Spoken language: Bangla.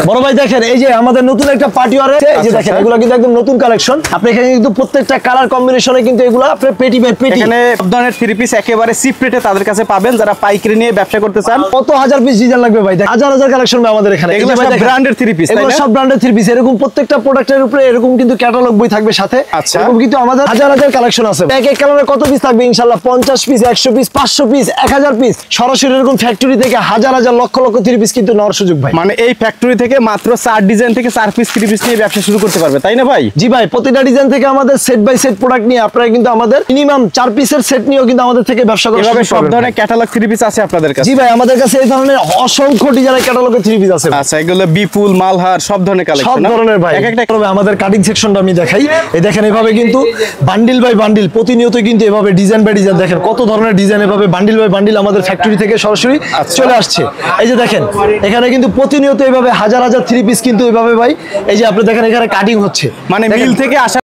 বড় ভাই দেখেন এই যে আমাদের নতুন একটা পার্টি ওয়্যার এই যে দেখেন এগুলো কিন্তু একদম নতুন কালেকশন। আপনি এখানে কিন্তু প্রত্যেকটা কালার কম্বিনেশনে কিন্তু এগুলো আপনি পেটি বাই পেটি এখানে সব ধরনের থ্রি পিস একেবারে চিপ রেটে তাদের কাছে পাবেন যারা পাইকারি নিয়ে ব্যবসা করতে চান। কত হাজার পিস ডিজাইন লাগবে ভাই, হাজার হাজার কালেকশন আমাদের এখানে। এগুলো সব ব্র্যান্ডের থ্রি পিস, এগুলো সব ব্র্যান্ডের থ্রি পিস। এরকম প্রত্যেকটা প্রোডাক্টের উপরে এরকম কিন্তু ক্যাটালগ বই থাকবে সাথে। এরকম কিন্তু আমাদের হাজার হাজার কালেকশন আছে। এক এক কালারে কত পিস থাকবে ইনশাআল্লাহ 50 পিস 100 পিস 500 পিস 1000 পিস। সরাসরি এরকম ফ্যাক্টরি থেকে হাজার হাজার লক্ষ লক্ষ থ্রি পিস কিন্তু নেওয়ার সুযোগ ভাই। মানে এই ফ্যাক্টরি থেকে মাত্র 4 ডিজাইন থেকে 4 পিস থ্রি পিস নিয়ে ব্যবসা শুরু করতে পারবে, তাই না ভাই? জি ভাই, প্রতিটা ডিজাইন থেকে আমাদের সেট বাই সেট প্রোডাক্ট নিয়ে আপনারা কিন্তু আমাদের মিনিমাম 4 পিসের সেট নিয়েও কিন্তু আমাদের থেকে ব্যবসা করতে এভাবে পারবেন। সব ধরনের ক্যাটালগ থ্রি পিস আছে আপনাদের কাছে? জি ভাই, আমাদের কাছে এই ধরনের অসংখ্য ডিজাইনের ক্যাটালগের থ্রি পিস আছে। আচ্ছা, এগুলো বিপুল মালহার সব ধরনের কালেকশন, সব ধরনের ভাই। এক একটা আমাদের কাটিং সেকশনটা আমি দেখাই। এই দেখেন এভাবে কিন্তু বান্ডিল বাই বান্ডিল প্রতিনিয়ত কিন্তু এভাবে ডিজাইন বাই ডিজাইন দেখেন কত ধরনের ডিজাইন এভাবে বান্ডিল বাই বান্ডিল আমাদের ফ্যাক্টরি থেকে সরাসরি চলে আসছে। এই যে দেখেন এখানে কিন্তু প্রতিনিয়ত এভাবে হাজার হাজার থ্রি পিস কিন্তু এভাবে ভাই এই যে আপনি দেখেন এখানে কাটিং হচ্ছে, মানে মিল থেকে আসা